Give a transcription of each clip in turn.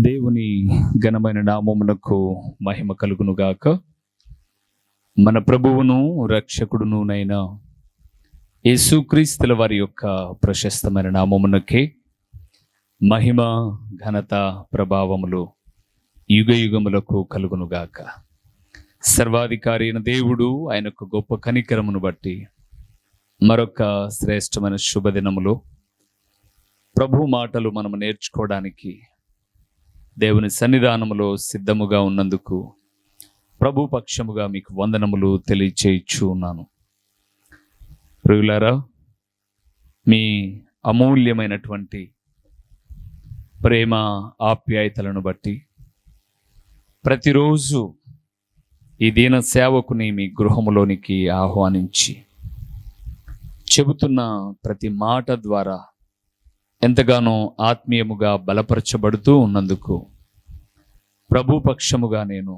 దేవుని ఘనమైన నామమునకు మహిమ కలుగునుగాక. మన ప్రభువును రక్షకుడునునైన యేసుక్రీస్తుల వారి యొక్క ప్రశస్తమైన నామమునకే మహిమ, ఘనత, ప్రభావములు యుగ యుగములకు కలుగునుగాక. సర్వాధికారి అయిన దేవుడు ఆయనకు గొప్ప కనికరమును బట్టి మరొక శ్రేష్టమైన శుభదినములో ప్రభు మాటలు మనము నేర్చుకోవడానికి దేవుని సన్నిధానములో సిద్ధముగా ఉన్నందుకు ప్రభు పక్షముగా మీకు వందనములు తెలియచేయచ్చు ఉన్నాను. ప్రియులారా, మీ అమూల్యమైనటువంటి ప్రేమ ఆప్యాయతలను బట్టి ప్రతిరోజు ఈ దీన సేవకుని మీ గృహములోనికి ఆహ్వానించి చెబుతున్న ప్రతి మాట ద్వారా ఎంతగానో ఆత్మీయముగా బలపరచబడుతూ ఉన్నందుకు ప్రభు పక్షముగా నేను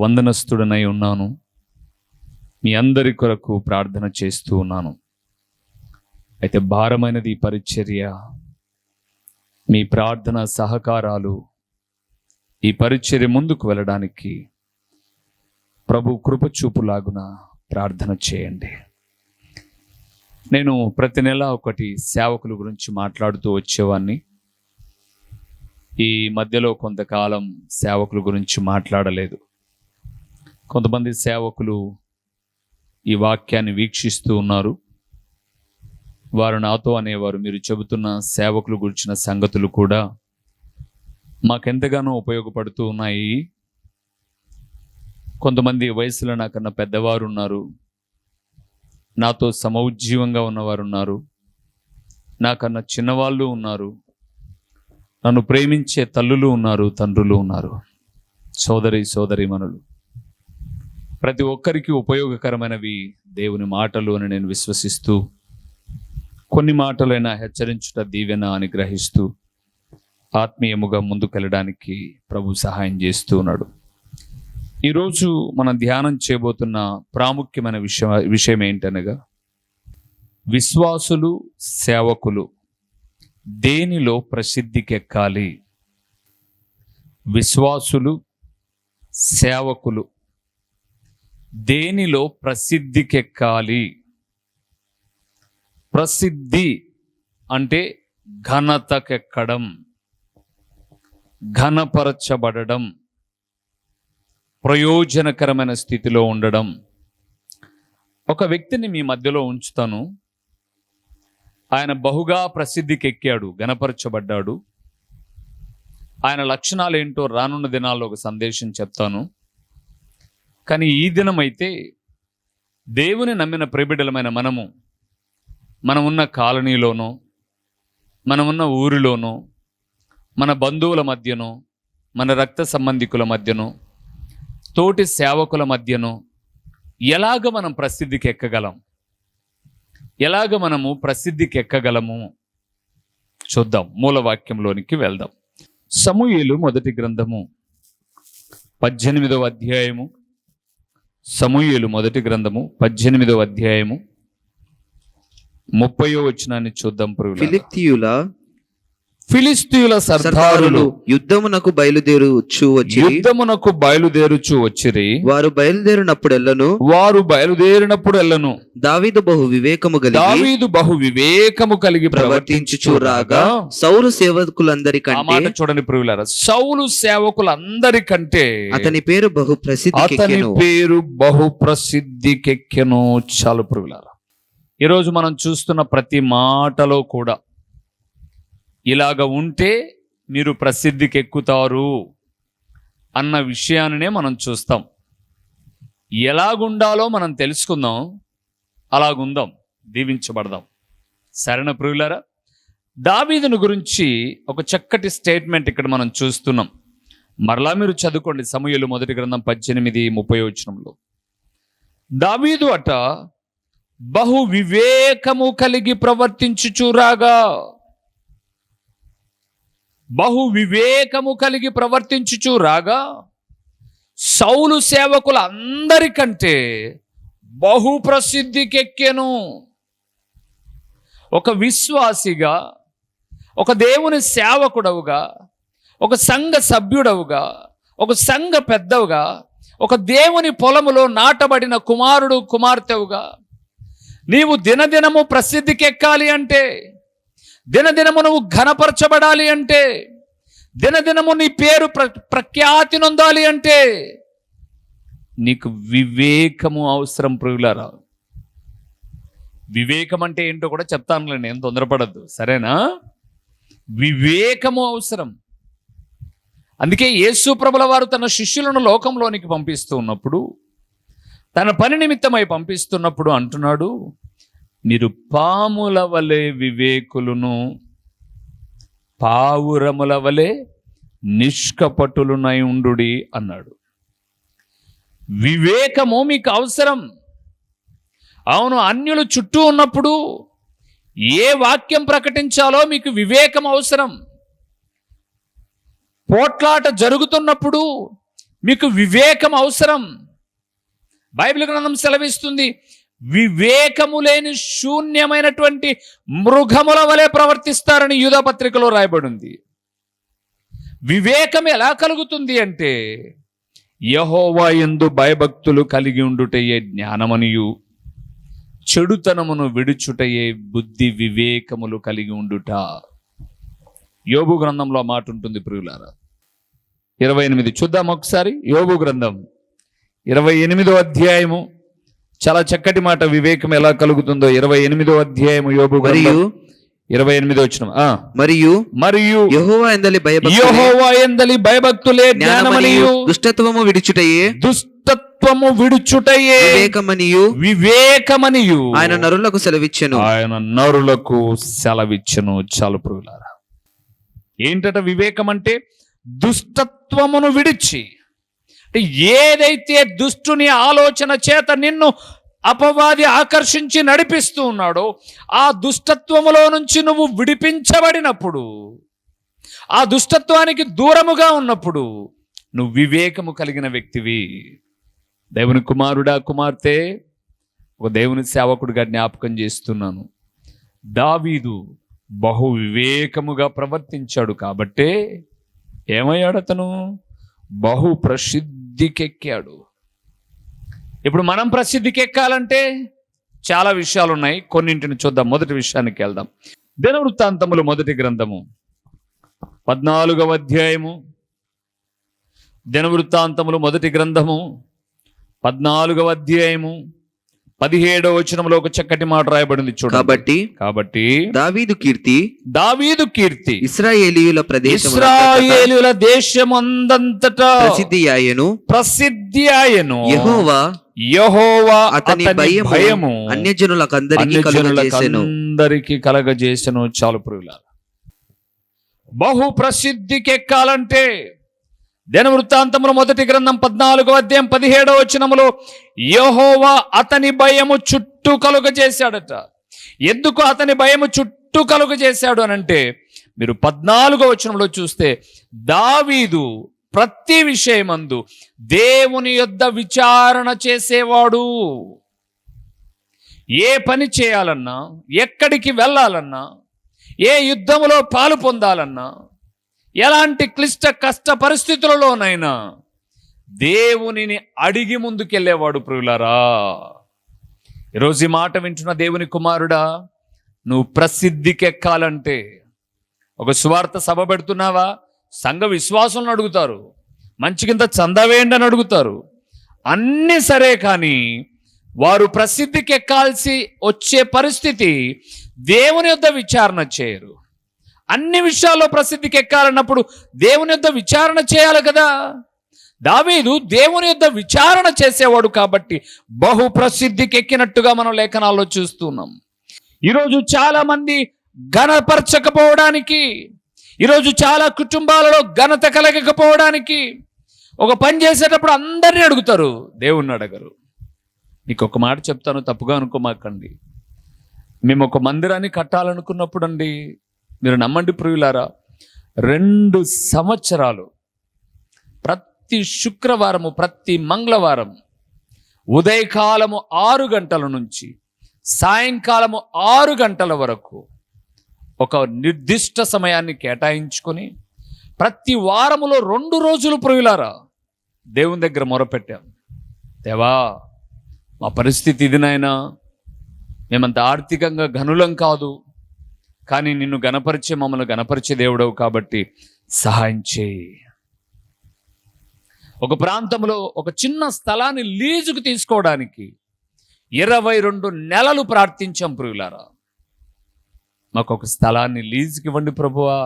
వందనస్తుడనై ఉన్నాను. మీ అందరి కొరకు ప్రార్థన చేస్తూ ఉన్నాను. అయితే భారమైనది ఈ పరిచర్య, మీ ప్రార్థన సహకారాలు ఈ పరిచర్య ముందుకు వెళ్ళడానికి ప్రభు కృపచూపులాగున ప్రార్థన చేయండి. నేను ప్రతి నెల ఒకటి సేవకుల గురించి మాట్లాడుతూ వచ్చేవాడిని. ఈ మధ్యలో కొంతకాలం సేవకుల గురించి మాట్లాడలేదు. కొంతమంది సేవకులు ఈ వాక్యాన్ని వీక్షిస్తూ ఉన్నారు. వారు నాతో అనేవారు, మీరు చెబుతున్న సేవకులు గురించిన సంగతులు కూడా మాకెంతగానో ఉపయోగపడుతూ ఉన్నాయి. కొంతమంది వయసులో నాకన్నా పెద్దవారు ఉన్నారు, నాతో సమౌజ్జీవంగా ఉన్నవారు ఉన్నారు, నాకన్నా చిన్నవాళ్ళు ఉన్నారు, నన్ను ప్రేమించే తల్లులు ఉన్నారు, తండ్రులు ఉన్నారు, సోదరీమణులు. ప్రతి ఒక్కరికి ఉపయోగకరమైనవి దేవుని మాటలు అని నేను విశ్వసిస్తూ, కొన్ని మాటలైనా హెచ్చరించుట దీవెన అని గ్రహిస్తూ ఆత్మీయముగా ముందుకెళ్ళడానికి ప్రభు సహాయం చేస్తూ ఉన్నాడు. ఈరోజు మనం ధ్యానం చేయబోతున్న ప్రాముఖ్యమైన విషయం ఏంటనగా, విశ్వాసులు, సేవకులు దేనిలో ప్రసిద్ధికెక్కాలి? విశ్వాసులు, సేవకులు దేనిలో ప్రసిద్ధికెక్కాలి? ప్రసిద్ధి అంటే ఘనతకెక్కడం, ఘనపరచబడడం, ప్రయోజనకరమైన స్థితిలో ఉండడం. ఒక వ్యక్తిని మీ మధ్యలో ఉంచుతాను. ఆయన బహుగా ప్రసిద్ధికి ఎక్కాడు, గణపరచబడ్డాడు. ఆయన లక్షణాలు ఏంటో రానున్న దినాల్లో ఒక సందేశం చెప్తాను. కానీ ఈ దినమైతే దేవుని నమ్మిన ప్రియబిడ్డలమైన మనం ఉన్న కాలనీలోనో, మనమున్న ఊరిలోనో, మన బంధువుల మధ్యనో, మన రక్త సంబంధికుల మధ్యనో, తోటి సేవకుల మధ్యను ఎలాగ మనం ప్రసిద్ధికి ఎక్కగలం, ఎలాగ మనము ప్రసిద్ధికి ఎక్కగలము చూద్దాం. మూలవాక్యంలోనికి వెళ్దాం. సమూయేలు మొదటి గ్రంథము 18వ అధ్యాయము. సమూయేలు మొదటి గ్రంథము 18వ అధ్యాయము 30వ వచనాన్ని చూద్దాం. ఫిలిష్తీయుల సర్దారులు యుద్ధమునకు బయలుదేరుచు వచ్చిరి. వారు బయలుదేరినప్పుడెల్లను దావీదు బహు వివేకము కలిగి ప్రవర్తించుచు రాగా సౌలు సేవకులందరికంటే, చూడండి ప్రియులారా, సౌలు సేవకులందరికంటే అతని పేరు బహు ప్రసిద్ధికెక్కెను. చాలు ప్రియులారా, ఈరోజు మనం చూస్తున్న ప్రతి మాటలో కూడా ఇలాగ ఉంటే మీరు ప్రసిద్ధికి ఎక్కుతారు అన్న విషయాన్నే మనం చూస్తాం. ఎలాగుండాలో మనం తెలుసుకుందాం, అలాగుందాం, దీవించబడదాం. సరైన ప్రియులారా, దావీదును గురించి ఒక చక్కటి స్టేట్మెంట్ ఇక్కడ మనం చూస్తున్నాం. మరలా మీరు చదువుకోండి. సమూయేలు మొదటి గ్రంథం 18:30 వచనంలో దావీదు అట బహు వివేకము కలిగి ప్రవర్తించుచురాగా, బహు వివేకము కలిగి ప్రవర్తించుచు రాగా సౌలు సేవకుల అందరికంటే బహు ప్రసిద్ధికెక్కెను. ఒక విశ్వాసిగా, ఒక దేవుని సేవకుడవుగా, ఒక సంఘ సభ్యుడవుగా, ఒక సంఘ పెద్దవుగా, ఒక దేవుని పొలములో నాటబడిన కుమారుడు కుమార్తెవుగా నీవు దినదినము ప్రసిద్ధికెక్కాలి అంటే, దినదినము నువ్వు ఘనపరచబడాలి అంటే, దినదినము నీ పేరు ప్రఖ్యాతి నొందాలి అంటే నీకు వివేకము అవసరం ప్రియులారా. వివేకం అంటే ఏంటో కూడా చెప్తానులేండి, ఏం తొందరపడద్దు, సరేనా? వివేకము అవసరం. అందుకే యేసు ప్రభుల వారు తన శిష్యులను లోకంలోనికి పంపిస్తూ ఉన్నప్పుడు, తన పని నిమిత్తమై పంపిస్తున్నప్పుడు అంటున్నాడు, మీరు పాముల వలె వివేకులను, పావురముల వలె నిష్కపటులునై ఉండుడి అన్నాడు. వివేకము మీకు అవసరం. అవును, అన్యులు చుట్టూ ఉన్నప్పుడు ఏ వాక్యం ప్రకటించాలో మీకు వివేకం అవసరం. పోట్లాట జరుగుతున్నప్పుడు మీకు వివేకం అవసరం. బైబిల్ గ్రంథం సెలవిస్తుంది, వివేకము లేని శూన్యమైనటువంటి మృగముల వలె ప్రవర్తిస్తారని యూదా పత్రికలో రాయబడింది. వివేకం ఎలా కలుగుతుంది అంటే, యెహోవా యందు భయభక్తులు కలిగి ఉండుటయే జ్ఞానమనియు, చెడుతనమును విడుచుటయే బుద్ధి వివేకములు కలిగి ఉండుట. యోబు గ్రంథంలో మాట ఉంటుంది ప్రియులారా. 28 చూద్దాం ఒకసారి. యోబు గ్రంథం 28వ అధ్యాయము, చాలా చక్కటి మాట, వివేకం ఎలా కలుగుతుందో. 28వ అధ్యాయము యోబు గ్రంథం 28వ వచనం. మరియు యెహోవా యందలి భయభక్తులే జ్ఞానమనియు, దుష్టత్వము విడుచుటయే వివేకమనియు ఆయన నరులకు సెలవిచ్చెను. చాలు ప్రియులారా. ఏంటట వివేకం అంటే? దుష్టత్వమును విడిచి, అంటే ఏదైతే దుష్టుని ఆలోచన చేత నిన్ను అపవాది ఆకర్షించి నడిపిస్తూ ఉన్నాడో, ఆ దుష్టత్వములో నుంచి నువ్వు విడిపించబడినప్పుడు, ఆ దుష్టత్వానికి దూరముగా ఉన్నప్పుడు నువ్వు వివేకము కలిగిన వ్యక్తివి. దేవుని కుమారుడా, కుమార్తె, ఒక దేవుని సేవకుడిగా జ్ఞాపకం చేస్తున్నాను. దావీదు బహు వివేకముగా ప్రవర్తించాడు కాబట్టే ఏమయ్యాడు? అతను బహు ప్రసిద్ధికెక్కాడు. ఇప్పుడు మనం ప్రసిద్ధికి ఎక్కాలంటే చాలా విషయాలు ఉన్నాయి, కొన్నింటిని చూద్దాం. మొదటి విషయానికి వెళ్దాం. దినవృత్తాంతములు మొదటి గ్రంథము 14వ అధ్యాయము. దినవృత్తాంతములు మొదటి గ్రంథము 14వ అధ్యాయము 17వ వచనంలో ఒక చక్కటి మాట రాయబడింది చూడండి. కాబట్టి దావీదు కీర్తి ఇశ్రాయేలీయుల దేశమందంతటా ప్రసిద్ధి ఆయను. యెహోవా అతని భయము అన్యజనులకందరికి కలగజేసెను. చాలు ప్రియులారా. బహు ప్రసిద్ధికి ఎక్కాలంటే దినవృత్తాంతములు మొదటి గ్రంథం 14వ అధ్యాయం 17వ వచనములో యెహోవా అతని భయము చుట్టూ కలుగజేశాడట. ఎందుకు అతని భయము చుట్టూ కలుగజేశాడు అనంటే, మీరు 14వ వచనంలో చూస్తే, దావీదు ప్రతి విషయమందు దేవుని యొద్ద విచారణ చేసేవాడు. ఏ పని చేయాలన్నా, ఎక్కడికి వెళ్ళాలన్నా, ఏ యుద్ధములో పాలు పొందాలన్నా, ఎలాంటి క్లిష్ట కష్ట పరిస్థితులలోనైనా దేవునిని అడిగి ముందుకెళ్ళేవాడు ప్రియులారా. ఈరోజు ఈ మాట వింటున్న దేవుని కుమారుడా, నువ్వు ప్రసిద్ధికి ఎక్కాలంటే, ఒక సువార్త సభ పెడుతున్నావా, సంఘ విశ్వాసులను అడుగుతారు, మంచి కింద చందా వేయండి అని అడుగుతారు, అన్నీ సరే, కానీ వారు ప్రసిద్ధికి ఎక్కాల్సి వచ్చే పరిస్థితి దేవుని యొద్ద విచారణ చేయరు. అన్ని విషయాల్లో ప్రసిద్ధికి ఎక్కాలన్నప్పుడు దేవుని యొద్ద విచారణ చేయాలి కదా. దావీదు దేవుని యొద్ద విచారణ చేసేవాడు కాబట్టి బహు ప్రసిద్ధికి ఎక్కినట్టుగా మనం లేఖనాల్లో చూస్తున్నాం. ఈరోజు చాలా మంది ఘనపరచకపోవడానికి, ఈరోజు చాలా కుటుంబాలలో ఘనత కలగకపోవడానికి, ఒక పని చేసేటప్పుడు అందరినీ అడుగుతారు, దేవుణ్ణి అడగరు. మీకు ఒక మాట చెప్తాను, తప్పుగా అనుకోమాకండి. మేము ఒక మందిరాన్ని కట్టాలనుకున్నప్పుడు అండి, మీరు నమ్మండి ప్రియులారా, 2 సంవత్సరాలు ప్రతి శుక్రవారము, ప్రతి మంగళవారం ఉదయకాలము 6 గంటల నుంచి సాయంకాలము 6 గంటల వరకు ఒక నిర్దిష్ట సమయాన్ని కేటాయించుకొని ప్రతి వారములో 2 రోజులు ప్రియులారా దేవుని దగ్గర మొరపెట్టాం. దేవా, మా పరిస్థితి ఇది నాయనా, మేమంత ఆర్థికంగా ఘనులం కాదు, కానీ నిన్ను గణపరిచే మమ్మల్ని గణపరిచే దేవుడవు కాబట్టి సహాయం చేయి. ఒక ప్రాంతంలో ఒక చిన్న స్థలాన్ని లీజుకు తీసుకోవడానికి 22 నెలలు ప్రార్థించాం ప్రియులారా. మాకు ఒక స్థలాన్ని లీజుకి ఇవ్వండి ప్రభువా.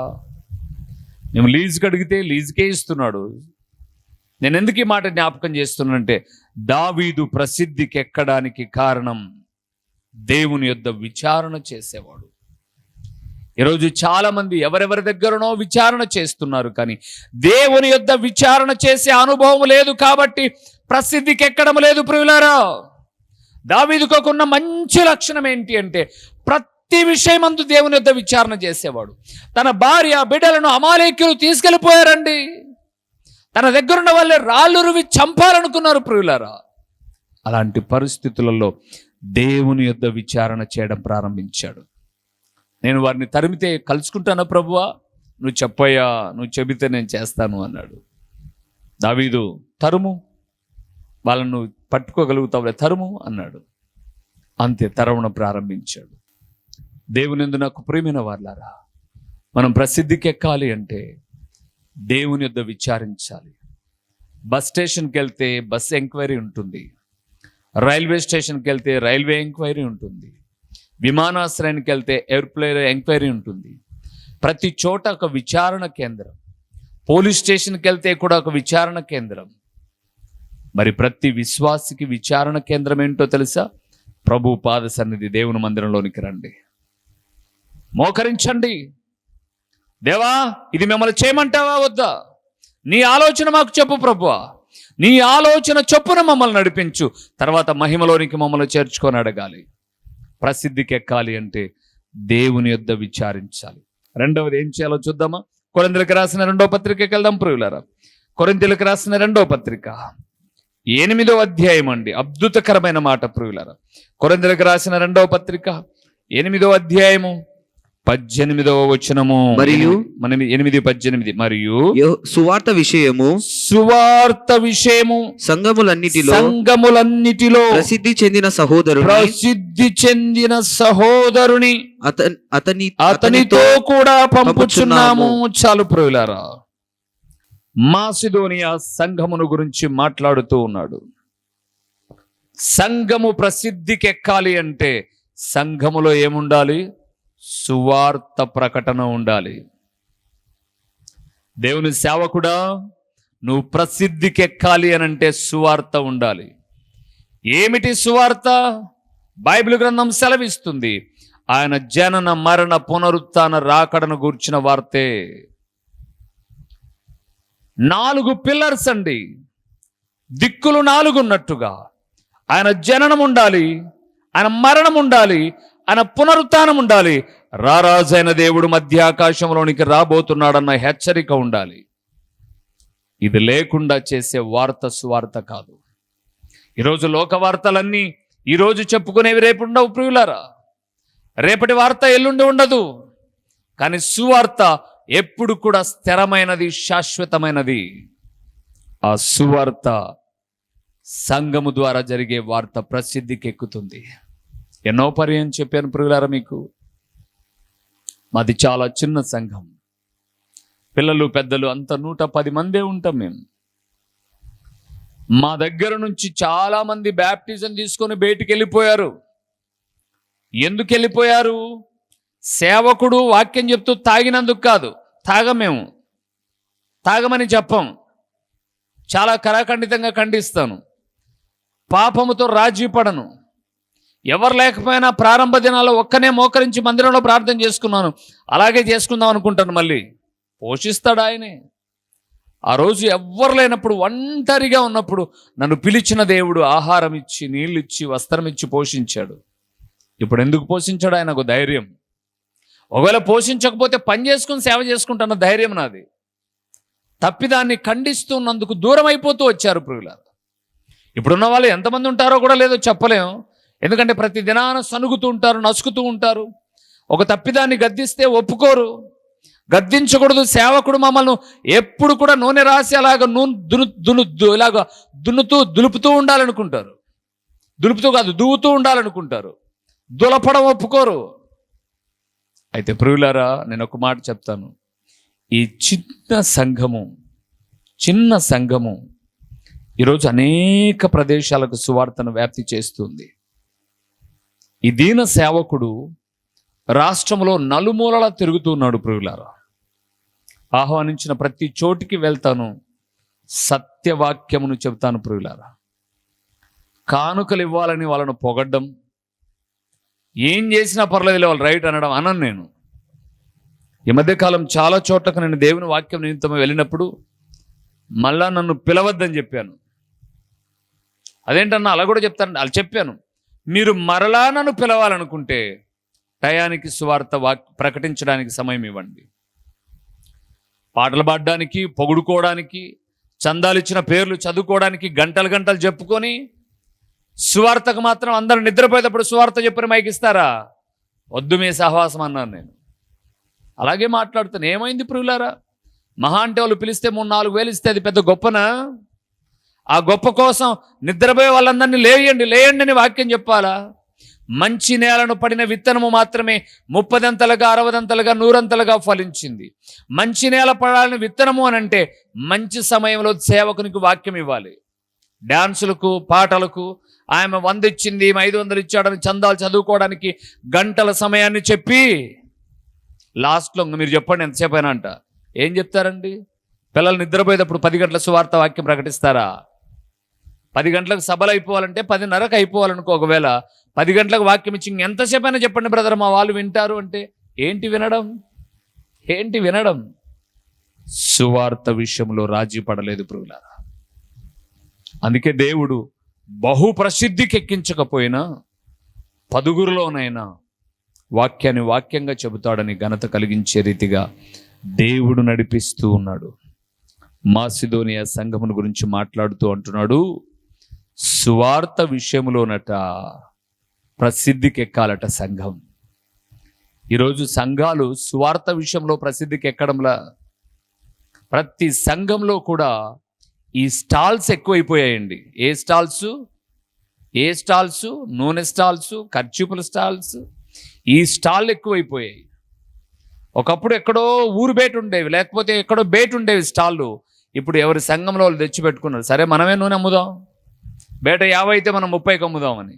మేము లీజుకి అడిగితే లీజుకే ఇస్తున్నాడు. నేను ఎందుకు ఈ మాట జ్ఞాపకం చేస్తున్నానంటే, దావీదు ప్రసిద్ధికి ఎక్కడానికి కారణం దేవుని యొద్ద విచారణ చేసేవాడు. ఈరోజు చాలా మంది ఎవరెవరి దగ్గరనో విచారణ చేస్తున్నారు, కానీ దేవుని యొద్ద విచారణ చేసే అనుభవం లేదు కాబట్టి ప్రసిద్ధికి ఎక్కడం లేదు ప్రియులారా. దావీదుకు ఉన్న మంచి లక్షణం ఏంటి అంటే, ప్రతి విషయమందు దేవుని యొద్ద విచారణ చేసేవాడు. తన భార్య బిడ్డలను అమాలేకీయులు తీసుకెళ్ళిపోయారండి. తన దగ్గరున్న వాళ్ళే రాళ్ళురువి చంపాలనుకున్నారు ప్రియులారా. అలాంటి పరిస్థితులలో దేవుని యొద్ద విచారణ చేయడం ప్రారంభించాడు. నేను వారిని తరిమితే కలుసుకుంటానా ప్రభువా? నువ్వు చెప్పయ్యా, నువ్వు చెబితే నేను చేస్తాను అన్నాడు. దావీదు, తరుము, వాళ్ళను పట్టుకోగలుగుతావులే, తరుము అన్నాడు. అంతే, తరవడం ప్రారంభించాడు. దేవుని యందు నాకు ప్రియమైన వారలారా, మనం ప్రసిద్ధికి ఎక్కాలి అంటే దేవుని యొద్ద విచారించాలి. బస్ స్టేషన్కి వెళ్తే బస్ ఎంక్వైరీ ఉంటుంది, రైల్వే స్టేషన్కి వెళ్తే రైల్వే ఎంక్వైరీ ఉంటుంది, విమానాశ్రయానికి వెళ్తే ఎయిర్ప్లేన్ ఎంక్వైరీ ఉంటుంది. ప్రతి చోట ఒక విచారణ కేంద్రం. పోలీస్ స్టేషన్కి వెళ్తే కూడా ఒక విచారణ కేంద్రం. మరి ప్రతి విశ్వాసికి విచారణ కేంద్రం ఏంటో తెలుసా? ప్రభు పాద సన్నిధి, దేవుని మందిరంలోనికి రండి, మోకరించండి. దేవా, ఇది మిమ్మల్ని చేయమంటావా వద్దా? నీ ఆలోచన మాకు చెప్పు ప్రభువా. నీ ఆలోచన చొప్పున మమ్మల్ని నడిపించు. తర్వాత మహిమలోనికి మమ్మల్ని చేర్చుకొని అడగాలి. ప్రసిద్ధికి ఎక్కాలి అంటే దేవుని యొద్ద విచారించాలి. రెండవది ఏం చేయాలో చూద్దామా? కొరింథీయులకు రాసిన 2వ పత్రికకి వెళ్దాం ప్రియులారా. కొరింథీయులకు రాసిన 2వ పత్రిక 8వ అధ్యాయం అండి. అద్భుతకరమైన మాట ప్రియులారా. కొరింథీయులకు రాసిన 2వ పత్రిక 8వ అధ్యాయము 18వ వచనము. మరియు 8:18 మరియు సువార్త విషయము సంఘములన్నిటిలో ప్రసిద్ధి చెందిన సహోదరుని అతనితో కూడా పంపుచున్నాము. చాలు ప్రియులారా, మాసిదోనియా సంఘమును గురించి మాట్లాడుతూ ఉన్నాడు. సంఘము ప్రసిద్ధికి ఎక్కాలి అంటే సంఘములో ఏముండాలి? సువార్త ప్రకటన ఉండాలి. దేవుని సేవకుడా, నువ్వు ప్రసిద్ధికి ఎక్కాలి అనంటే సువార్త ఉండాలి. ఏమిటి సువార్త? బైబిల్ గ్రంథం సెలవిస్తుంది, ఆయన జనన మరణ పునరుత్థాన రాకడను గూర్చిన వార్తే. 4 పిల్లర్స్ అండి, దిక్కులు 4 ఉన్నట్టుగా ఆయన జననం ఉండాలి, ఆయన మరణం ఉండాలి, ఆయన పునరుత్థానం ఉండాలి, రారాజైన దేవుడు మధ్య ఆకాశంలోనికి రాబోతున్నాడన్న హెచ్చరిక ఉండాలి. ఇది లేకుండా చేసే వార్త సువార్త కాదు. ఈరోజు లోక వార్తలన్నీ ఈరోజు చెప్పుకునేవి రేపు ఉండవు ప్రియులారా. రేపటి వార్త ఎల్లుండి ఉండదు. కానీ సువార్త ఎప్పుడు కూడా స్థిరమైనది, శాశ్వతమైనది. ఆ సువార్త సంఘము ద్వారా జరిగే వార్త ప్రసిద్ధికి ఎక్కుతుంది. ఎన్నో పర్యాయం చెప్పాను ప్రియులారా మీకు. మాది చాలా చిన్న సంఘం, పిల్లలు పెద్దలు అంత 110 మందే ఉంటాం మేము. మా దగ్గర నుంచి చాలా మంది బ్యాప్టిజం తీసుకొని బయటికి వెళ్ళిపోయారు. ఎందుకు వెళ్ళిపోయారు? సేవకుడు వాక్యం చెప్తూ తాగినందుకు కాదు. తాగమేము, తాగమని చెప్పం. చాలా కరాఖండితంగా ఖండిస్తాను. పాపముతో రాజీ పడను. ఎవరు లేకపోయినా ప్రారంభ దినాల్లో ఒక్కనే మోకరించి మందిరంలో ప్రార్థన చేసుకున్నాను, అలాగే చేసుకుందాం అనుకుంటాను. మళ్ళీ పోషిస్తాడు ఆయనే. ఆ రోజు ఎవ్వరు లేనప్పుడు, ఒంటరిగా ఉన్నప్పుడు నన్ను పిలిచిన దేవుడు ఆహారం ఇచ్చి, నీళ్ళు ఇచ్చి, వస్త్రం ఇచ్చి పోషించాడు. ఇప్పుడు ఎందుకు పోషించాడు? ఆయనకు ధైర్యం. ఒకవేళ పోషించకపోతే పని చేసుకుని సేవ చేసుకుంటున్న ధైర్యం నాది. తప్పిదాన్ని ఖండిస్తున్నందుకు దూరం అయిపోతూ వచ్చారు ప్రియులారా. ఇప్పుడున్న వాళ్ళు ఎంతమంది ఉంటారో కూడా లేదో చెప్పలేం. ఎందుకంటే ప్రతి దినాన సనుగుతూ ఉంటారు, నసుకుతూ ఉంటారు. ఒక తప్పిదాన్ని గద్దిస్తే ఒప్పుకోరు. గద్దించకూడదు. సేవకుడు మమ్మల్ని ఎప్పుడు కూడా నూనె రాసి అలాగ ఇలాగ దులుపుతూ ఉండాలనుకుంటారు. దులుపుతూ కాదు, దువ్వుతూ ఉండాలనుకుంటారు. దులపడం ఒప్పుకోరు. అయితే ప్రియులారా, నేను ఒక మాట చెప్తాను. ఈ చిన్న సంఘము ఈరోజు అనేక ప్రదేశాలకు సువార్తను వ్యాప్తి చేస్తుంది. ఈ దీన సేవకుడు రాష్ట్రంలో నలుమూలలా తిరుగుతున్నాడు. ప్రియులారా, ఆహ్వానించిన ప్రతి చోటికి వెళ్తాను, సత్యవాక్యమును చెబుతాను. ప్రియులారా, కానుకలు ఇవ్వాలని వాళ్ళను పొగడ్డం, ఏం చేసినా పర్లేదు వాళ్ళు రైట్ అనడం అనను నేను. ఈ మధ్యకాలం చాలా చోట్లకు నేను దేవుని వాక్యం నిమిత్తం వెళ్ళినప్పుడు మళ్ళా నన్ను పిలవద్దని చెప్పాను. అదేంటన్నా అలా కూడా చెప్తాను. అలా చెప్పాను, మీరు మరలా నన్ను పిలవాలనుకుంటే టయానికి సువార్త ప్రకటించడానికి సమయం ఇవ్వండి. పాటలు పాడడానికి, పొగుడుకోవడానికి, చందాలు ఇచ్చిన పేర్లు చదువుకోవడానికి గంటలు చెప్పుకొని సువార్తకు మాత్రం అందరూ నిద్రపోయేటప్పుడు సువార్త చెప్పని మైకిస్తారా? వద్దు మీ సహవాసం అన్నాను నేను. అలాగే మాట్లాడుతాను. ఏమైంది ప్రియులారా? మహా అంటే వాళ్ళు పిలిస్తే 3-4 వేలు ఇస్తే అది పెద్ద గొప్పనా? ఆ గొప్ప కోసం నిద్రపోయే వాళ్ళందరినీ లేయండి అని వాక్యం చెప్పాలా? మంచి నేలను పడిన విత్తనము మాత్రమే 30 60 100 ఫలించింది. మంచి నేల పడాలని విత్తనము అని అంటే మంచి సమయంలో సేవకునికి వాక్యం ఇవ్వాలి. డాన్సులకు, పాటలకు ఆమె 100 ఇచ్చింది, 500 ఇచ్చాడని చందాలు చదువుకోవడానికి గంటల సమయాన్ని చెప్పి లాస్ట్లో మీరు చెప్పండి ఎంతసేపు అయినా అంట. ఏం చెప్తారండి? పిల్లలు నిద్రపోయేటప్పుడు 10 గంటల సువార్త వాక్యం ప్రకటిస్తారా? 10 గంటలకు సభలు అయిపోవాలంటే 10:30కు అయిపోవాలనుకో. ఒకవేళ 10 గంటలకు వాక్యం ఇచ్చి ఎంతసేపు అయినా చెప్పండి బ్రదర్, మా వాళ్ళు వింటారు అంటే ఏంటి వినడం? సువార్త విషయంలో రాజీ పడలేదు ప్రియులారా. అందుకే దేవుడు బహు ప్రసిద్ధికి ఎక్కించకపోయినా 10గురిలోనైనా వాక్యాన్ని వాక్యంగా చెబుతాడని ఘనత కలిగించే రీతిగా దేవుడు నడిపిస్తూ ఉన్నాడు. మాసిదోనియా సంఘమును గురించి మాట్లాడుతూ అంటున్నాడు, సువార్త విషయంలోనట ప్రసిద్ధికి ఎక్కాలట సంఘం. ఈరోజు సంఘాలు సువార్త విషయంలో ప్రసిద్ధికి ఎక్కడంలా ప్రతి సంఘంలో కూడా ఈ స్టాల్స్ ఎక్కువైపోయాయండి. ఏ స్టాల్స్? నూనె స్టాల్స్, ఖర్చూపుల స్టాల్స్, ఈ స్టాల్ ఎక్కువైపోయాయి. ఒకప్పుడు ఎక్కడో ఊరు బయట ఉండేవి, లేకపోతే ఎక్కడో బయట ఉండేవి స్టాళ్ళు. ఇప్పుడు ఎవరి సంఘంలో వాళ్ళు తెచ్చిపెట్టుకున్నారు. సరే మనమే నూనె అమ్ముదాం, బయట 50 అయితే మనం 30కి అమ్ముదామని.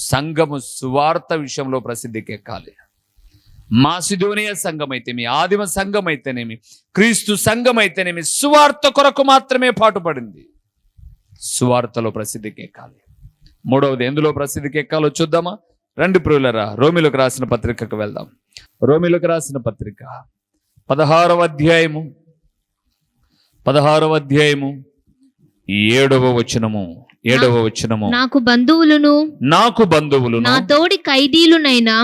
సంఘము సువార్త విషయంలో ప్రసిద్ధికి ఎక్కాలి. మాసిదోనియా సంఘం అయితేనేమి, ఆదిమ సంఘం అయితేనేమి, క్రీస్తు సంఘం అయితేనేమి సువార్త కొరకు మాత్రమే పాటుపడింది. సువార్తలో ప్రసిద్ధికి ఎక్కాలి. మూడవది ఎందులో ప్రసిద్ధికి ఎక్కాలో చూద్దామా? రండి ప్రియులారా, రోమీయులకు రాసిన పత్రికకు వెళ్దాం. రోమీయులకు రాసిన పత్రిక 16వ అధ్యాయము 7వ వచనము. నాకు బంధువులను నా తోడి ఖైదీలునైనా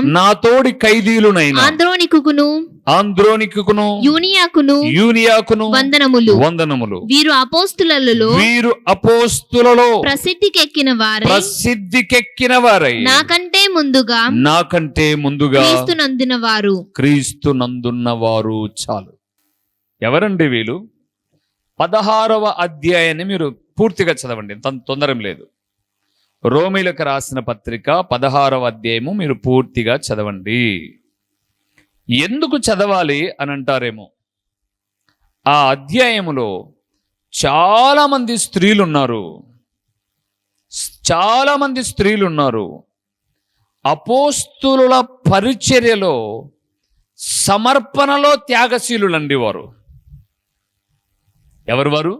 ఆంద్రోనికును యూనియాకును వందనములు. వీరు అపోస్తులలో ప్రసిద్ధికెక్కిన వారై నాకంటే ముందుగా క్రీస్తునందున్న వారు. చాలు. ఎవరండి వీళ్ళు? 16వ అధ్యాయాన్ని మీరు పూర్తిగా చదవండి, తొందరం లేదు. రోమీయులకు రాసిన పత్రిక 16వ అధ్యాయము మీరు పూర్తిగా చదవండి. ఎందుకు చదవాలి అని అంటారేమో, ఆ అధ్యాయములో చాలామంది స్త్రీలున్నారు. అపోస్తులుల పరిచర్యలో సమర్పణలో త్యాగశీలులండి వారు. ఎవరు వారు?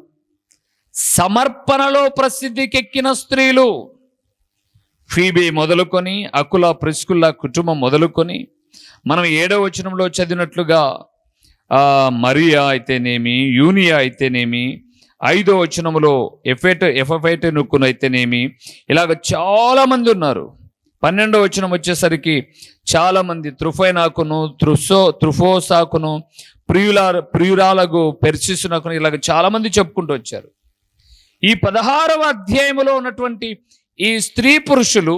సమర్పణలో ప్రసిద్ధికెక్కిన స్త్రీలు. ఫీబే మొదలుకొని, అకుల ప్రిస్కుల కుటుంబం మొదలుకొని, మనం 7వ వచనంలో చదివినట్లుగా మరియా అయితేనేమి, యూనియా అయితేనేమి, 5వ వచనంలో ఎఫెటెనుకును అయితేనేమి, ఇలాగ చాలా మంది ఉన్నారు. 12వ వచనం వచ్చేసరికి చాలా మంది త్రుఫైనాకును, త్రుఫోసాకును, ప్రియురాలకు పెర్సిసునకును, ఇలాగ చాలా మంది చెప్పుకుంటూ వచ్చారు. ఈ 16వ అధ్యాయంలో ఉన్నటువంటి ఈ స్త్రీ పురుషులు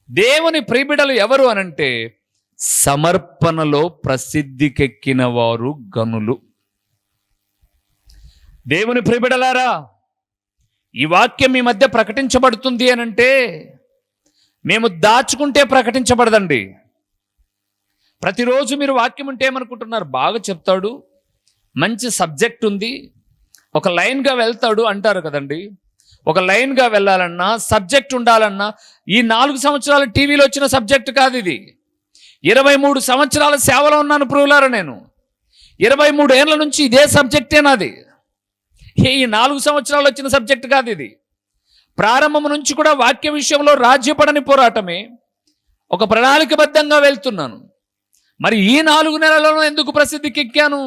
దేవుని ప్రియబిడలు ఎవరు అనంటే సమర్పణలో ప్రసిద్ధికెక్కిన వారు గనులు. దేవుని ప్రియబిడ్డలారా, ఈ వాక్యం మీ మధ్య ప్రకటించబడుతుంది అనంటే మేము దాచుకుంటే ప్రకటించబడదండి. ప్రతిరోజు మీరు వాక్యం ఉంటే ఏమనుకుంటున్నారు, బాగా చెప్తాడు, మంచి సబ్జెక్ట్ ఉంది, ఒక లైన్గా వెళ్తాడు అంటారు కదండి. ఒక లైన్గా వెళ్ళాలన్నా, సబ్జెక్ట్ ఉండాలన్నా, ఈ 4 సంవత్సరాలు టీవీలో వచ్చిన సబ్జెక్ట్ కాదు ఇది. 23 సంవత్సరాల సేవలో ఉన్నాను ప్రియులారా. నేను 23 ఏళ్ల నుంచి ఇదే సబ్జెక్టే నాది. ఈ 4 సంవత్సరాలు వచ్చిన సబ్జెక్ట్ కాదు ఇది. ప్రారంభం నుంచి కూడా వాక్య విషయంలో రాజ్యపడని పోరాటమే, ఒక ప్రణాళికబద్ధంగా వెళ్తున్నాను. మరి ఈ 4 నెలలలో ఎందుకు ప్రసిద్ధికి ఎక్కాను?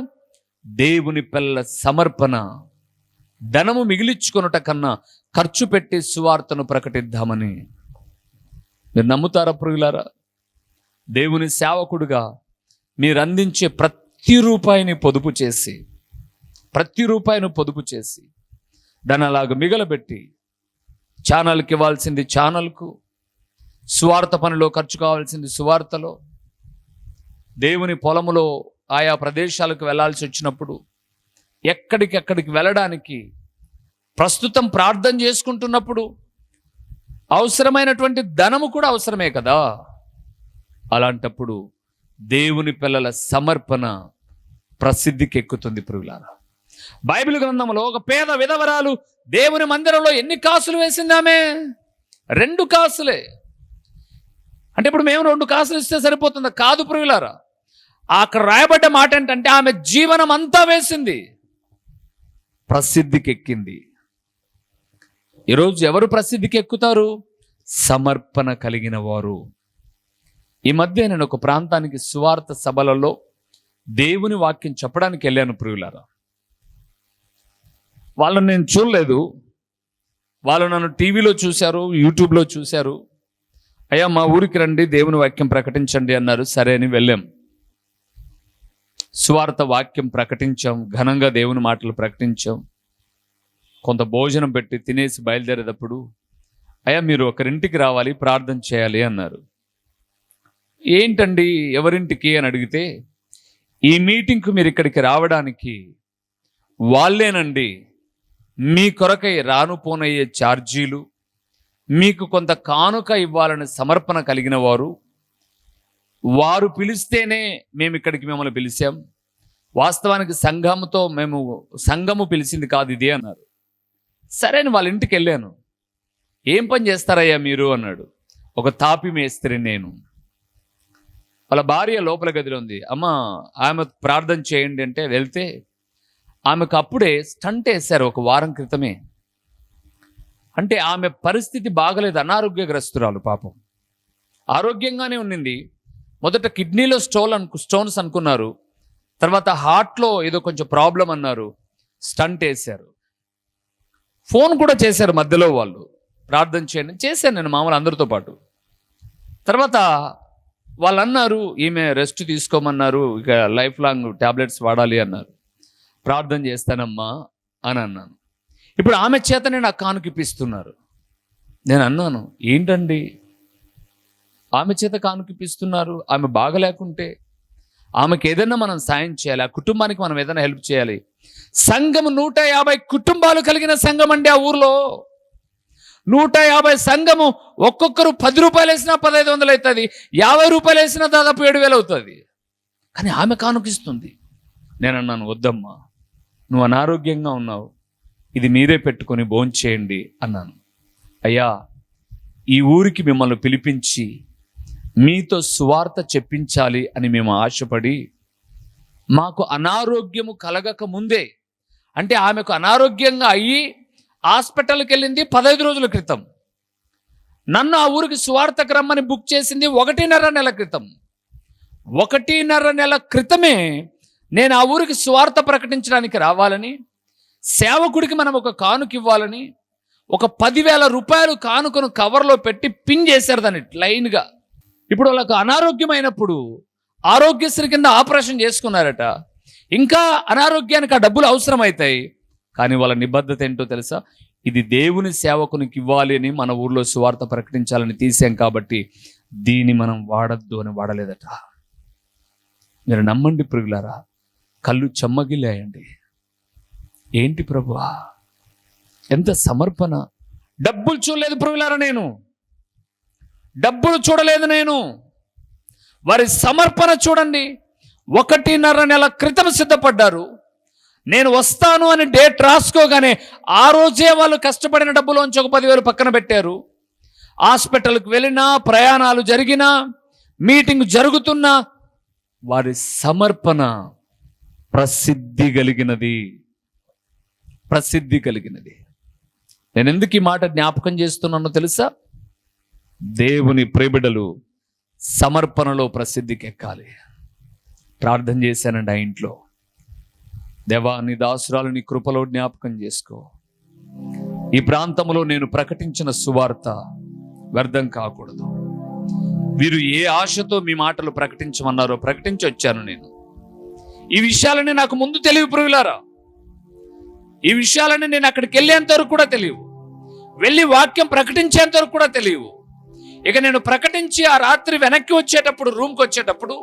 దేవుని పిల్లల సమర్పణ, ధనము మిగిలించుకొనుట కన్నా ఖర్చు పెట్టి సువార్తను ప్రకటిద్దామని. మీరు నమ్ముతారా ప్రియులారా? దేవుని సేవకుడుగా మీరు అందించే ప్రతి రూపాయిని పొదుపు చేసి దాన్ని అలాగ మిగలబెట్టి ఛానల్కి ఇవ్వాల్సింది ఛానల్కు, సువార్త పనిలో ఖర్చు కావాల్సింది సువార్తలో, దేవుని పొలములో ఆయా ప్రదేశాలకు వెళ్ళాల్సి వచ్చినప్పుడు ఎక్కడికెక్కడికి వెళ్ళడానికి, ప్రస్తుతం ప్రార్థన చేసుకుంటున్నప్పుడు అవసరమైనటువంటి ధనము కూడా అవసరమే కదా. అలాంటప్పుడు దేవుని పిల్లల సమర్పణ ప్రసిద్ధికి ఎక్కుతుంది ప్రియులారా. బైబిల్ గ్రంథంలో ఒక పేద విధవరాలు దేవుని మందిరంలో ఎన్ని కాసులు వేసిందామే? 2 కాసులే. అంటే ఇప్పుడు మేము 2 కాసులు ఇస్తే సరిపోతుందా? కాదు ప్రియులారా. అక్కడ రాయబడ్డ మాట ఏంటంటే ఆమె జీవనం అంతా వేసింది, ప్రసిద్ధికి ఎక్కింది. ఈరోజు ఎవరు ప్రసిద్ధికి ఎక్కుతారు? సమర్పణ కలిగిన వారు. ఈ మధ్య నేను ఒక ప్రాంతానికి సువార్త సభలలో దేవుని వాక్యం చెప్పడానికి వెళ్ళాను ప్రియులారా. వాళ్ళని నేను చూడలేదు, వాళ్ళు నన్ను టీవీలో చూశారు, యూట్యూబ్లో చూశారు. అయ్యా మా ఊరికి రండి, దేవుని వాక్యం ప్రకటించండి అన్నారు. సరే అని వెళ్ళాం. సువార్త వాక్యం ప్రకటించాం, ఘనంగా దేవుని మాటలు ప్రకటించాం. కొంత భోజనం పెట్టి తినేసి బయలుదేరేటప్పుడు, అయ్యా మీరు ఒకరింటికి రావాలి, ప్రార్థన చేయాలి అన్నారు. ఏంటండి ఎవరింటికి అని అడిగితే, ఈ మీటింగ్కు మీరు ఇక్కడికి రావడానికి వాళ్ళేనండి మీ కొరకై రాను పోనయ్యే ఛార్జీలు, మీకు కొంత కానుక ఇవ్వాలని సమర్పణ కలిగిన వారు పిలిస్తేనే మేము ఇక్కడికి మిమ్మల్ని పిలిచాం. వాస్తవానికి సంఘము పిలిచింది కాదు ఇది అన్నారు. సరే అని వాళ్ళ ఇంటికి వెళ్ళాను. ఏం పని చేస్తారయ్యా మీరు అన్నాడు. ఒక తాపి మేస్త్రి నేను. వాళ్ళ భార్య లోపల గదిలో ఉంది. అమ్మ ఆమె ప్రార్థన చేయండి అంటే వెళ్తే ఆమెకు అప్పుడే స్టంట్ వేశారు 1 వారం క్రితమే. అంటే ఆమె పరిస్థితి బాగలేదు, అనారోగ్యగ్రస్తురాలు పాపం. ఆరోగ్యంగానే ఉన్నింది. మొదట కిడ్నీలో స్టోన్స్ అనుకున్నారు, తర్వాత హార్ట్లో ఏదో కొంచెం ప్రాబ్లం అన్నారు, స్టంట్ వేశారు. ఫోన్ కూడా చేశారు మధ్యలో వాళ్ళు, ప్రార్థన చేయండి. చేశాను నేను మామూలు అందరితో పాటు. తర్వాత వాళ్ళు అన్నారు ఈమె రెస్ట్ తీసుకోమన్నారు, ఇక లైఫ్ లాంగ్ టాబ్లెట్స్ వాడాలి అన్నారు. ప్రార్థన చేస్తానమ్మా అని అన్నాను. ఇప్పుడు ఆమె చేతనే నాకు కానుకిపిస్తున్నారు. నేను అన్నాను, ఏంటండి ఆమె చేత కానుకిపిస్తున్నారు? ఆమె బాగలేకుంటే ఆమెకి ఏదైనా మనం సాయం చేయాలి, ఆ కుటుంబానికి మనం ఏదైనా హెల్ప్ చేయాలి. సంఘం 150 కుటుంబాలు కలిగిన సంఘం అండి ఆ ఊర్లో. 150 సంఘము, ఒక్కొక్కరు 10 రూపాయలు వేసినా 1500 అవుతుంది, 50 రూపాయలు వేసినా దాదాపు 7000 అవుతుంది. కానీ ఆమె కానుకిస్తుంది. నేను అన్నాను, వద్దమ్మా నువ్వు అనారోగ్యంగా ఉన్నావు, ఇది మీరే పెట్టుకొని భోంచేయండి అన్నాను. అయ్యా ఈ ఊరికి మిమ్మల్ని పిలిపించి మీతో సువార్త చెప్పించాలి అని మేము ఆశపడి, మాకు అనారోగ్యము కలగక ముందే, అంటే ఆమెకు అనారోగ్యంగా అయ్యి హాస్పిటల్కి వెళ్ళింది 15 రోజుల క్రితం. నన్ను ఆ ఊరికి సువార్తకు రమ్మని బుక్ చేసింది 1.5 నెల క్రితం. 1.5 నెల క్రితమే నేను ఆ ఊరికి సువార్త ప్రకటించడానికి రావాలని, సేవకుడికి మనం ఒక కానుక ఇవ్వాలని, ఒక 10,000 రూపాయలు కానుకను కవర్లో పెట్టి పిన్ చేశారు దాన్ని లైన్గా. ఇప్పుడు వాళ్ళకు అనారోగ్యమైనప్పుడు ఆరోగ్యశ్రీ కింద ఆపరేషన్ చేసుకున్నారట. ఇంకా అనారోగ్యానికి ఆ డబ్బులు అవసరమవుతాయి. కానీ వాళ్ళ నిబద్ధత ఏంటో తెలుసా? ఇది దేవుని సేవకునికి ఇవ్వాలి అని మన ఊర్లో సువార్త ప్రకటించాలని తీసాం కాబట్టి దీన్ని మనం వాడద్దు అని వాడలేదట. మీరు నమ్మండి ప్రియులారా, కళ్ళు చెమ్మగిల్లాయండి. ఏంటి ప్రభువా, ఎంత సమర్పణ! డబ్బులు చూడలేదు ప్రియులారా, నేను డబ్బులు చూడలేదు, నేను వారి సమర్పణ చూడండి. 1.5 నెల క్రితం సిద్ధపడ్డారు. నేను వస్తాను అని డేట్ రాసుకోగానే ఆ రోజే వాళ్ళు కష్టపడిన డబ్బులోంచి ఒక 10,000 పక్కన పెట్టారు. హాస్పిటల్కి వెళ్ళినా, ప్రయాణాలు జరిగినా, మీటింగ్ జరుగుతున్నా వారి సమర్పణ ప్రసిద్ధి కలిగినది. నేను ఎందుకు ఈ మాట జ్ఞాపకం చేస్తున్నానో తెలుసా? దేవుని ప్రియబిడ్డలు సమర్పణలో ప్రసిద్ధికి ఎక్కాలి. ప్రార్థన చేశానండి ఆ ఇంట్లో, దేవా నీ దాసురాలు నీ కృపలో జ్ఞాపకం చేసుకో. ఈ ప్రాంతంలో నేను ప్రకటించిన సువార్త వ్యర్థం కాకూడదు. వీరు ఏ ఆశతో మీ మాటలు ప్రకటించమన్నారో ప్రకటించి వచ్చాను నేను. ఈ విషయాలని నాకు ముందు తెలియదు ప్రియులారా. ఈ విషయాలని నేను అక్కడికి వెళ్ళేంత వరకు కూడా తెలియవు, వెళ్ళి వాక్యం ప్రకటించేంత వరకు కూడా తెలియవు. ఇక నేను ప్రకటించి ఆ రాత్రి వెనక్కి వచ్చేటప్పుడు, రూమ్కి వచ్చేటప్పుడు,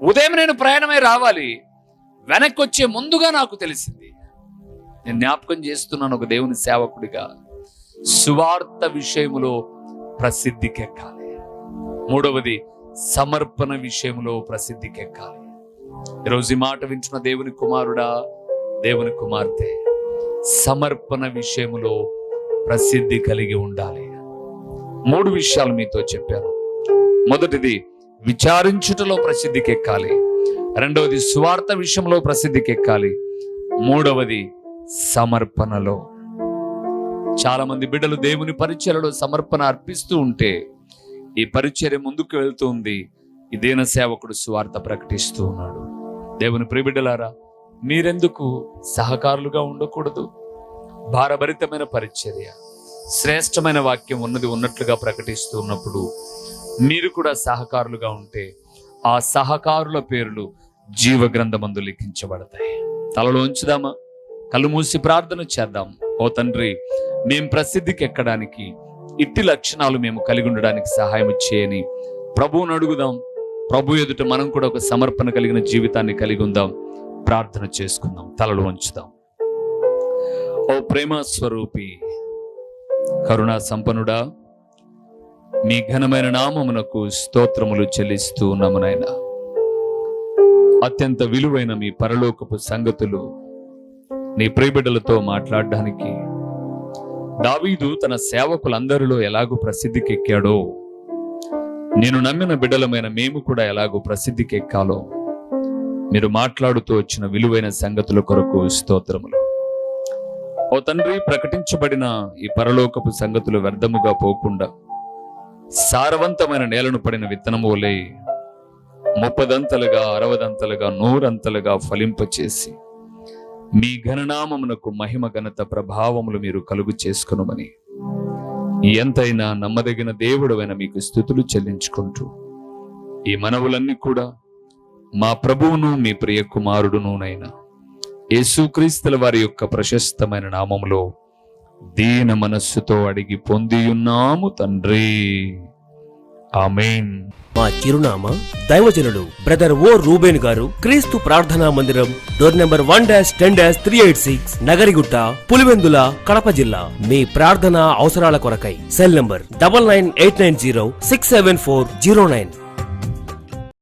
ఉదయం నేను ప్రయాణమై రావాలి, వెనక్కి వచ్చే ముందుగా నాకు తెలిసింది. నేను జ్ఞాపకం చేస్తున్నాను, ఒక దేవుని సేవకుడిగా సువార్త విషయములో ప్రసిద్ధికి ఎక్కాలి. 3వది సమర్పణ విషయంలో ప్రసిద్ధికి ఎక్కాలి. ఈరోజు ఈ మాట వింటున్న దేవుని కుమారుడా, దేవుని కుమార్తె, సమర్పణ విషయంలో ప్రసిద్ధి కలిగి ఉండాలి. 3 విషయాలు మీతో చెప్పాను. మొదటిది విచారించుటలో ప్రసిద్ధికి ఎక్కాలి. 2వది సువార్త విషయంలో ప్రసిద్ధికి ఎక్కాలి. 3వది సమర్పణలో. చాలా మంది బిడ్డలు దేవుని పరిచర్యలో సమర్పణ అర్పిస్తూ ఉంటే ఈ పరిచర్య ముందుకు వెళ్తూ ఉంది. ఈ దీన సేవకుడు సువార్త ప్రకటిస్తూ ఉన్నాడు. దేవుని ప్రియబిడ్డలారా, మీరెందుకు సహకారులుగా ఉండకూడదు? భారభరితమైన పరిచర్య, శ్రేష్టమైన వాక్యం ఉన్నది ఉన్నట్లుగా ప్రకటిస్తూ ఉన్నప్పుడు మీరు కూడా సహకారులుగా ఉంటే ఆ సహకారుల పేర్లు జీవ గ్రంథమందు లిఖించబడతాయి. తలలో ఉంచుదామా? కళ్ళు మూసి ప్రార్థన చేద్దాం. ఓ తండ్రి, మేం ప్రసిద్ధికి ఎక్కడానికి ఇట్టి లక్షణాలు మేము కలిగి ఉండడానికి సహాయం చేయని ప్రభువుని అడుగుదాం. ప్రభు ఎదుట మనం కూడా ఒక సమర్పణ కలిగిన జీవితాన్ని కలిగి ఉందాం. ప్రార్థన చేసుకుందాం. తలలు వంచుదాం. ఓ ప్రేమ స్వరూపి, కరుణా సంపన్నుడా, మీ ఘనమైన నామమునకు స్తోత్రములు చెల్లిస్తూ ఉన్నాము నాయనా. అత్యంత విలువైన మీ పరలోకపు సంగతులు నీ ప్రియబిడ్డలతో మాట్లాడడానికి దావీదు తన సేవకులందరిలో ఎలాగూ ప్రసిద్ధికి ఎక్కాడో, నేను నమ్మిన బిడ్డలమైన మేము కూడా ఎలాగూ ప్రసిద్ధికి ఎక్కాలో మీరు మాట్లాడుతూ వచ్చిన విలువైన సంగతుల కొరకు స్తోత్రములు. ఓ తండ్రి, ప్రకటించబడిన ఈ పరలోకపు సంగతులు వ్యర్థముగా పోకుండా సారవంతమైన నేలను పడిన విత్తనము వలె 30దంతలుగా 60దంతలుగా 100అంతలుగా ఫలింపచేసి మీ ఘననామమునకు మహిమ ఘనత ప్రభావములు మీరు కలుగు చేసుకొనుమని ఎంతైనా నమ్మదగిన దేవుడవైన మీకు స్తుతులు చెల్లించుకుంటూ ఈ మనవులన్నీ కూడా మా ప్రభువును మీ ప్రియ కుమారుడునునైనా యేసుక్రీస్తుల వారి యొక్క ప్రశస్తమైన నామములో దీన మనస్సుతో అడిగి పొందియున్నాము తండ్రి. ఆమేన్. మా చిరునామా దైవజనుడు బ్రదర్ ఓ రూబేన్ గారు, క్రీస్తు ప్రార్థనా మందిరం, డోర్ నెంబర్ 1-10-386, నగరిగుట్ట, పులివెందుల, కడప జిల్లా. మీ ప్రార్థనా అవసరాల కొరకై సెల్ నంబర్ 9989067409.